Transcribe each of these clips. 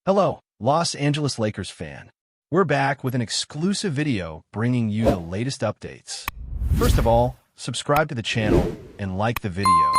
Hello, Los Angeles Lakers fan. We're back with an exclusive video bringing you the latest updates. First of all, subscribe to the channel and like the video.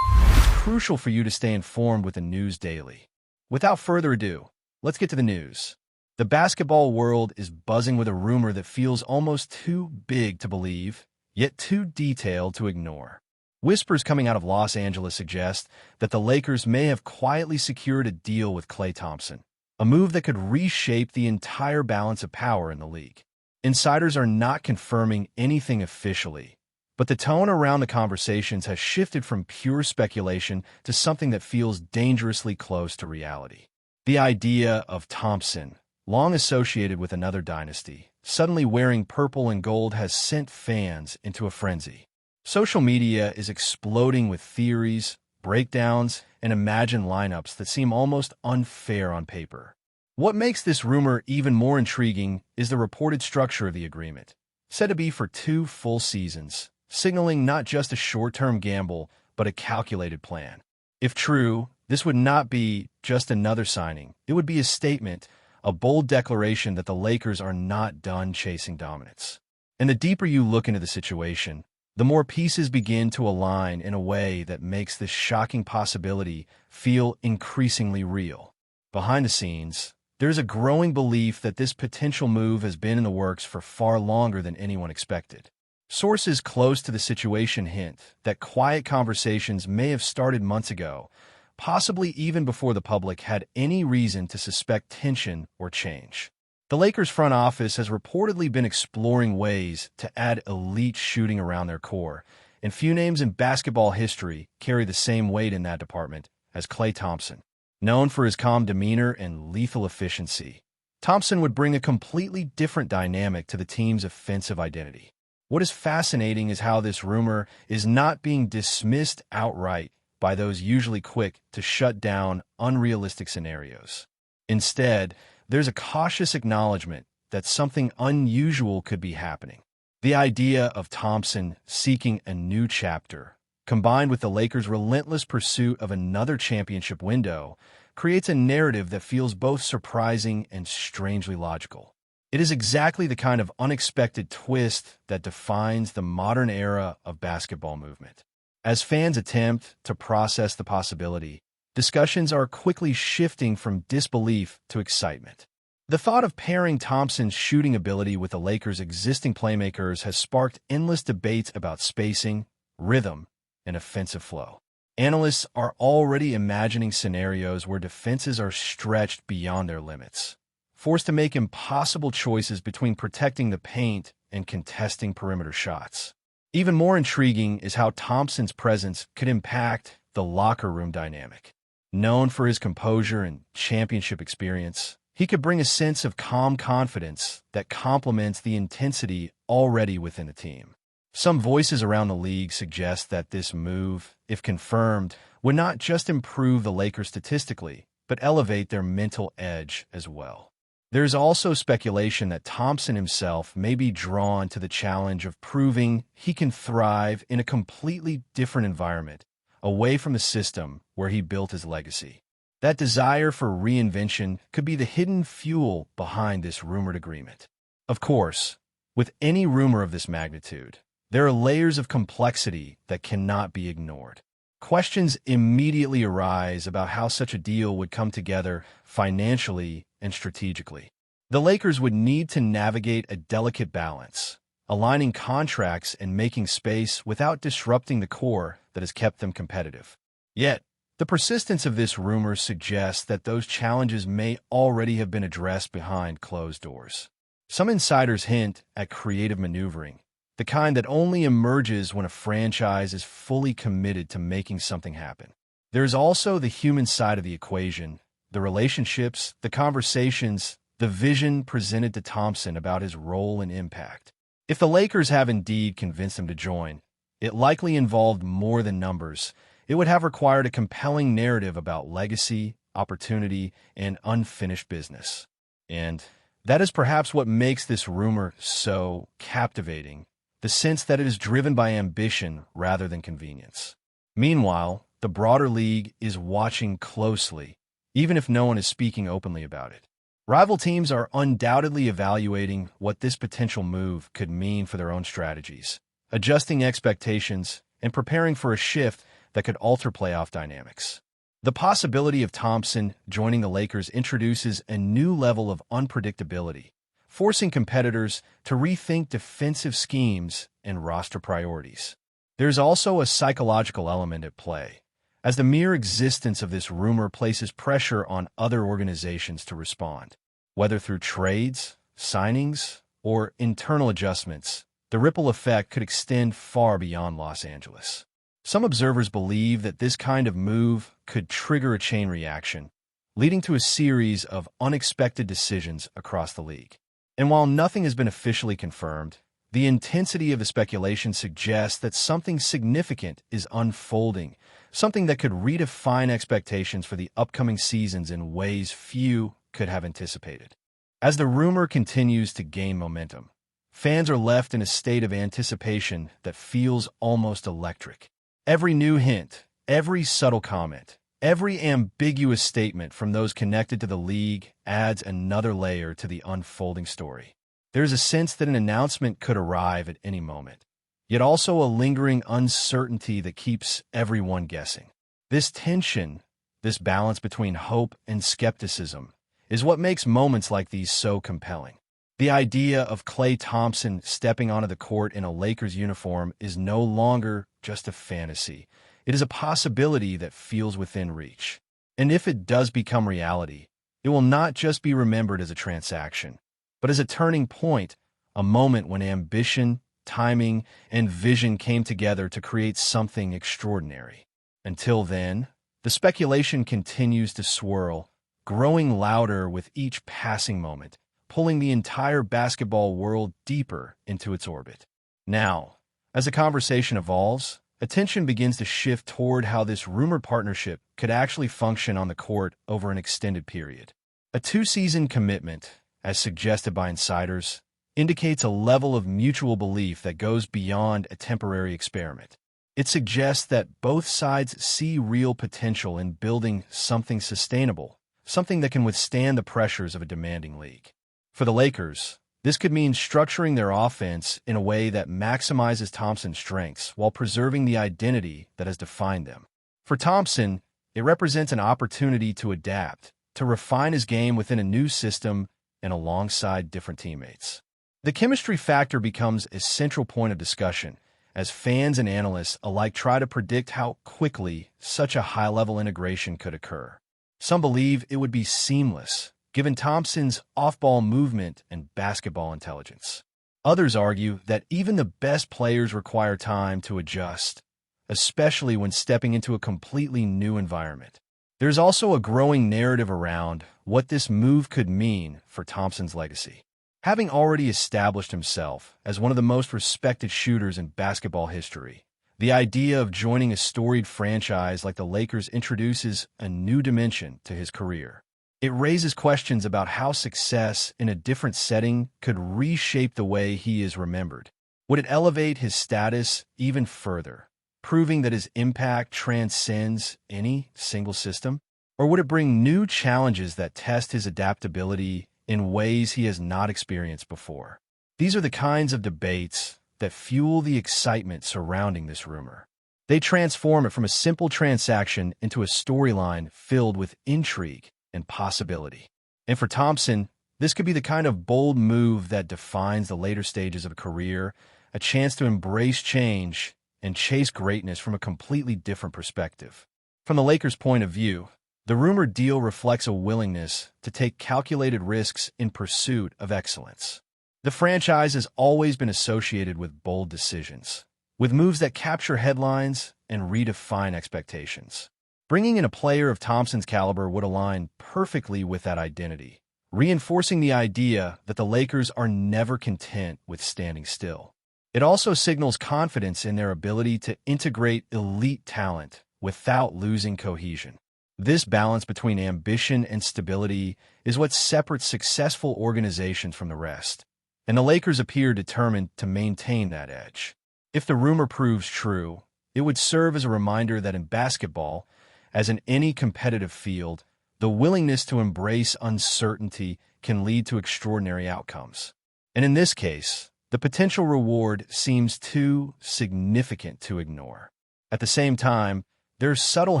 It's crucial for you to stay informed with the news daily. Without further ado, let's get to the news. The basketball world is buzzing with a rumor that feels almost too big to believe, yet too detailed to ignore. Whispers coming out of Los Angeles suggest that the Lakers may have quietly secured a deal with KLAY Thompson, a move that could reshape the entire balance of power in the league. Insiders are not confirming anything officially, but the tone around the conversations has shifted from pure speculation to something that feels dangerously close to reality. The idea of Thompson, long associated with another dynasty, suddenly wearing purple and gold has sent fans into a frenzy. Social media is exploding with theories, breakdowns, and imagined lineups that seem almost unfair on paper. What makes this rumor even more intriguing is the reported structure of the agreement, said to be for 2 full seasons, signaling not just a short-term gamble, but a calculated plan. If true, this would not be just another signing. It would be a statement, a bold declaration that the Lakers are not done chasing dominance. And the deeper you look into the situation, the more pieces begin to align in a way that makes this shocking possibility feel increasingly real. Behind the scenes, there's a growing belief that this potential move has been in the works for far longer than anyone expected. Sources close to the situation hint that quiet conversations may have started months ago, possibly even before the public had any reason to suspect tension or change. The Lakers front office has reportedly been exploring ways to add elite shooting around their core, and few names in basketball history carry the same weight in that department as KLAY Thompson. Known for his calm demeanor and lethal efficiency, Thompson would bring a completely different dynamic to the team's offensive identity. What is fascinating is how this rumor is not being dismissed outright by those usually quick to shut down unrealistic scenarios. Instead, there's a cautious acknowledgement that something unusual could be happening. The idea of Thompson seeking a new chapter, combined with the Lakers' relentless pursuit of another championship window, creates a narrative that feels both surprising and strangely logical. It is exactly the kind of unexpected twist that defines the modern era of basketball movement. As fans attempt to process the possibility, discussions are quickly shifting from disbelief to excitement. The thought of pairing Thompson's shooting ability with the Lakers' existing playmakers has sparked endless debates about spacing, rhythm, and offensive flow. Analysts are already imagining scenarios where defenses are stretched beyond their limits, forced to make impossible choices between protecting the paint and contesting perimeter shots. Even more intriguing is how Thompson's presence could impact the locker room dynamic. Known for his composure and championship experience, he could bring a sense of calm confidence that complements the intensity already within the team. Some voices around the league suggest that this move, if confirmed, would not just improve the Lakers statistically, but elevate their mental edge as well. There's also speculation that Thompson himself may be drawn to the challenge of proving he can thrive in a completely different environment, away from the system where he built his legacy. That desire for reinvention could be the hidden fuel behind this rumored agreement. Of course, with any rumor of this magnitude, there are layers of complexity that cannot be ignored. Questions immediately arise about how such a deal would come together financially and strategically. The Lakers would need to navigate a delicate balance, aligning contracts and making space without disrupting the core that has kept them competitive. Yet, the persistence of this rumor suggests that those challenges may already have been addressed behind closed doors. Some insiders hint at creative maneuvering, the kind that only emerges when a franchise is fully committed to making something happen. There's also the human side of the equation, the relationships, the conversations, the vision presented to Thompson about his role and impact. If the Lakers have indeed convinced him to join, it likely involved more than numbers. It would have required a compelling narrative about legacy, opportunity, and unfinished business. And that is perhaps what makes this rumor so captivating, the sense that it is driven by ambition rather than convenience. Meanwhile, the broader league is watching closely, even if no one is speaking openly about it. Rival teams are undoubtedly evaluating what this potential move could mean for their own strategies, adjusting expectations, and preparing for a shift that could alter playoff dynamics. The possibility of Thompson joining the Lakers introduces a new level of unpredictability, forcing competitors to rethink defensive schemes and roster priorities. There's also a psychological element at play, as the mere existence of this rumor places pressure on other organizations to respond. Whether through trades, signings, or internal adjustments, the ripple effect could extend far beyond Los Angeles. Some observers believe that this kind of move could trigger a chain reaction, leading to a series of unexpected decisions across the league. And while nothing has been officially confirmed, the intensity of the speculation suggests that something significant is unfolding, something that could redefine expectations for the upcoming seasons in ways few could have anticipated. As the rumor continues to gain momentum, fans are left in a state of anticipation that feels almost electric. Every new hint, every subtle comment, every ambiguous statement from those connected to the league adds another layer to the unfolding story. There's a sense that an announcement could arrive at any moment, yet also a lingering uncertainty that keeps everyone guessing. This tension, this balance between hope and skepticism, is what makes moments like these so compelling. The idea of KLAY Thompson stepping onto the court in a Lakers uniform is no longer just a fantasy. It is a possibility that feels within reach. And if it does become reality, it will not just be remembered as a transaction, but as a turning point, a moment when ambition, timing, and vision came together to create something extraordinary. Until then, the speculation continues to swirl, growing louder with each passing moment, pulling the entire basketball world deeper into its orbit. Now, as the conversation evolves, attention begins to shift toward how this rumored partnership could actually function on the court over an extended period. A two-season commitment, as suggested by insiders, indicates a level of mutual belief that goes beyond a temporary experiment. It suggests that both sides see real potential in building something sustainable, something that can withstand the pressures of a demanding league. For the Lakers, this could mean structuring their offense in a way that maximizes Thompson's strengths while preserving the identity that has defined them. For Thompson, it represents an opportunity to adapt, to refine his game within a new system and alongside different teammates. The chemistry factor becomes a central point of discussion as fans and analysts alike try to predict how quickly such a high-level integration could occur. Some believe it would be seamless, given Thompson's off-ball movement and basketball intelligence. Others argue that even the best players require time to adjust, especially when stepping into a completely new environment. There's also a growing narrative around what this move could mean for Thompson's legacy. Having already established himself as one of the most respected shooters in basketball history, the idea of joining a storied franchise like the Lakers introduces a new dimension to his career. It raises questions about how success in a different setting could reshape the way he is remembered. Would it elevate his status even further, proving that his impact transcends any single system? Or would it bring new challenges that test his adaptability in ways he has not experienced before? These are the kinds of debates that fuel the excitement surrounding this rumor. They transform it from a simple transaction into a storyline filled with intrigue and possibility. And for Thompson, this could be the kind of bold move that defines the later stages of a career, a chance to embrace change and chase greatness from a completely different perspective. From the Lakers' point of view, the rumored deal reflects a willingness to take calculated risks in pursuit of excellence. The franchise has always been associated with bold decisions, with moves that capture headlines and redefine expectations. Bringing in a player of Thompson's caliber would align perfectly with that identity, reinforcing the idea that the Lakers are never content with standing still. It also signals confidence in their ability to integrate elite talent without losing cohesion. This balance between ambition and stability is what separates successful organizations from the rest, and the Lakers appear determined to maintain that edge. If the rumor proves true, it would serve as a reminder that in basketball, as in any competitive field, The willingness to embrace uncertainty can lead to extraordinary outcomes. And in this case, the potential reward seems too significant to ignore. At the same time, there are subtle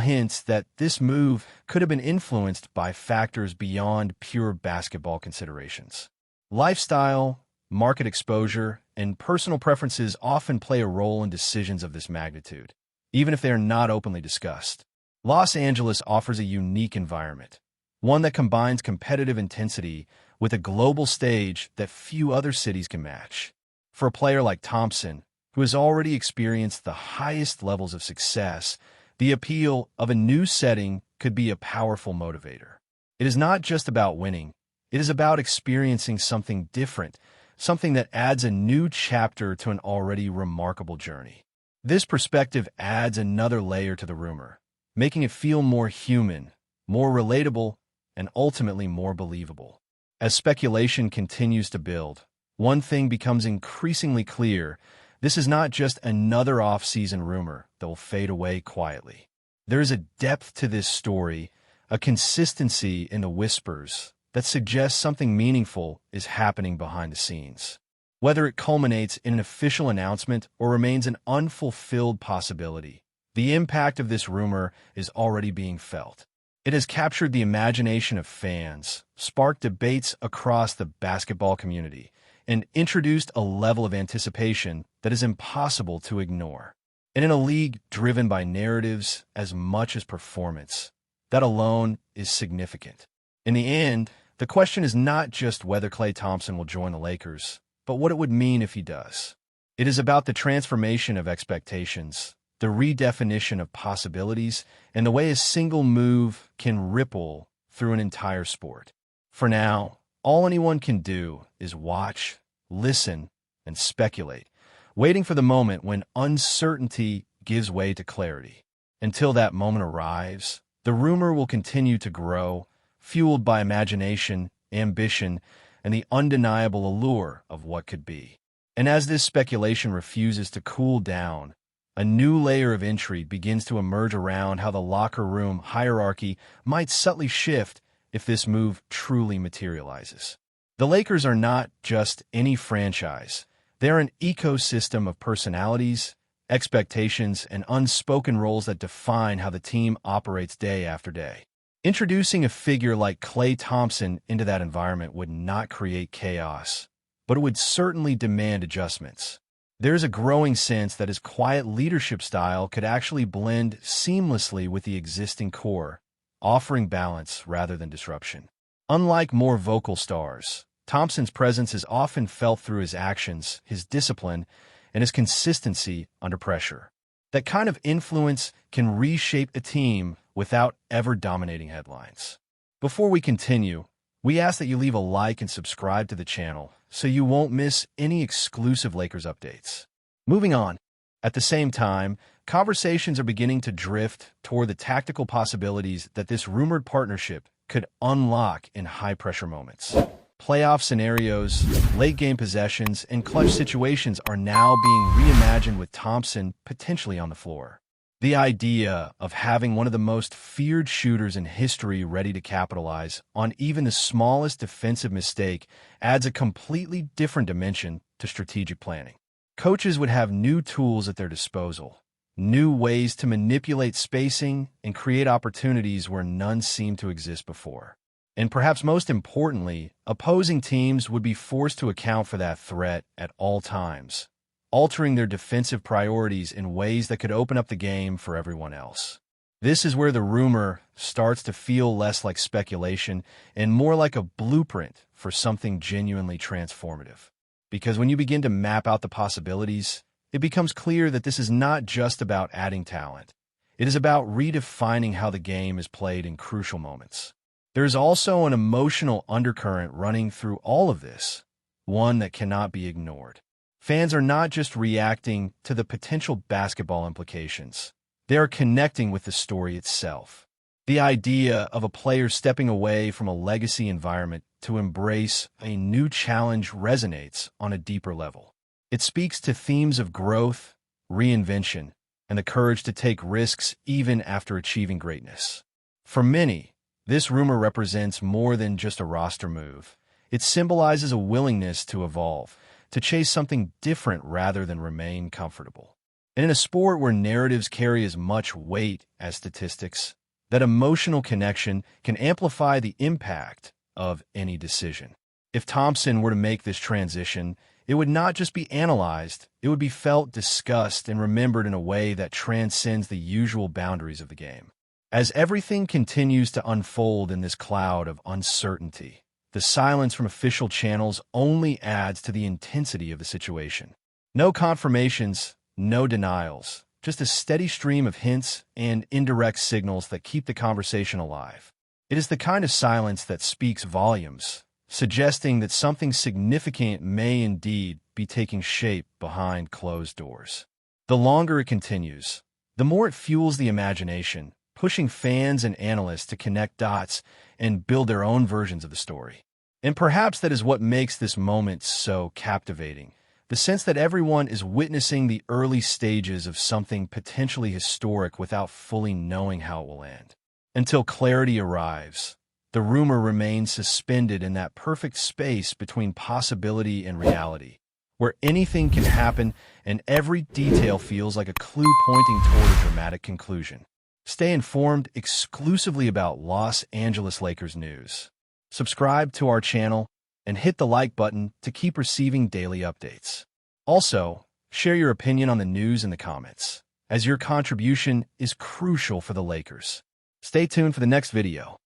hints that this move could have been influenced by factors beyond pure basketball considerations. Lifestyle, market exposure, and personal preferences often play a role in decisions of this magnitude, even if they are not openly discussed. Los Angeles offers a unique environment, one that combines competitive intensity with a global stage that few other cities can match. For a player like Thompson, who has already experienced the highest levels of success, the appeal of a new setting could be a powerful motivator. It is not just about winning. It is about experiencing something different, something that adds a new chapter to an already remarkable journey. This perspective adds another layer to the rumor, making it feel more human, more relatable, and ultimately more believable. As speculation continues to build, one thing becomes increasingly clear: this is not just another off-season rumor that will fade away quietly. There is a depth to this story, a consistency in the whispers that suggests something meaningful is happening behind the scenes. Whether it culminates in an official announcement or remains an unfulfilled possibility, the impact of this rumor is already being felt. It has captured the imagination of fans, sparked debates across the basketball community, and introduced a level of anticipation that is impossible to ignore. And in a league driven by narratives as much as performance, that alone is significant. In the end, the question is not just whether KLAY Thompson will join the Lakers, but what it would mean if he does. It is about the transformation of expectations, the redefinition of possibilities, and the way a single move can ripple through an entire sport. For now, all anyone can do is watch, listen, and speculate, waiting for the moment when uncertainty gives way to clarity. Until that moment arrives, the rumor will continue to grow, fueled by imagination, ambition, and the undeniable allure of what could be. And as this speculation refuses to cool down, a new layer of intrigue begins to emerge around how the locker room hierarchy might subtly shift if this move truly materializes. The Lakers are not just any franchise. They're an ecosystem of personalities, expectations, and unspoken roles that define how the team operates day after day. Introducing a figure like KLAY Thompson into that environment would not create chaos, but it would certainly demand adjustments. There's a growing sense that his quiet leadership style could actually blend seamlessly with the existing core, offering balance rather than disruption. Unlike more vocal stars, Thompson's presence is often felt through his actions, his discipline, and his consistency under pressure. That kind of influence can reshape a team without ever dominating headlines. Before we continue, we ask that you leave a like and subscribe to the channel so you won't miss any exclusive Lakers updates. Moving on, at the same time, conversations are beginning to drift toward the tactical possibilities that this rumored partnership could unlock in high-pressure moments. Playoff scenarios, late-game possessions, and clutch situations are now being reimagined with Thompson potentially on the floor. The idea of having one of the most feared shooters in history ready to capitalize on even the smallest defensive mistake adds a completely different dimension to strategic planning. Coaches would have new tools at their disposal, new ways to manipulate spacing and create opportunities where none seemed to exist before. And perhaps most importantly, opposing teams would be forced to account for that threat at all times, altering their defensive priorities in ways that could open up the game for everyone else. This is where the rumor starts to feel less like speculation and more like a blueprint for something genuinely transformative. Because when you begin to map out the possibilities, it becomes clear that this is not just about adding talent. It is about redefining how the game is played in crucial moments. There is also an emotional undercurrent running through all of this, one that cannot be ignored. Fans are not just reacting to the potential basketball implications. They are connecting with the story itself. The idea of a player stepping away from a legacy environment to embrace a new challenge resonates on a deeper level. It speaks to themes of growth, reinvention, and the courage to take risks even after achieving greatness. For many, This rumor represents more than just a roster move. It symbolizes a willingness to evolve, to chase something different rather than remain comfortable. And in a sport where narratives carry as much weight as statistics, that emotional connection can amplify the impact of any decision. If Thompson were to make this transition, it would not just be analyzed, it would be felt, discussed, and remembered in a way that transcends the usual boundaries of the game. As everything continues to unfold in this cloud of uncertainty, the silence from official channels only adds to the intensity of the situation. No confirmations, no denials, just a steady stream of hints and indirect signals that keep the conversation alive. It is the kind of silence that speaks volumes, suggesting that something significant may indeed be taking shape behind closed doors. The longer it continues, the more it fuels the imagination, pushing fans and analysts to connect dots and build their own versions of the story. And perhaps that is what makes this moment so captivating. The sense that everyone is witnessing the early stages of something potentially historic without fully knowing how it will end. Until clarity arrives, the rumor remains suspended in that perfect space between possibility and reality, where anything can happen and every detail feels like a clue pointing toward a dramatic conclusion. Stay informed exclusively about Los Angeles Lakers news. Subscribe to our channel and hit the like button to keep receiving daily updates. Also, share your opinion on the news in the comments, as your contribution is crucial for the Lakers. Stay tuned for the next video.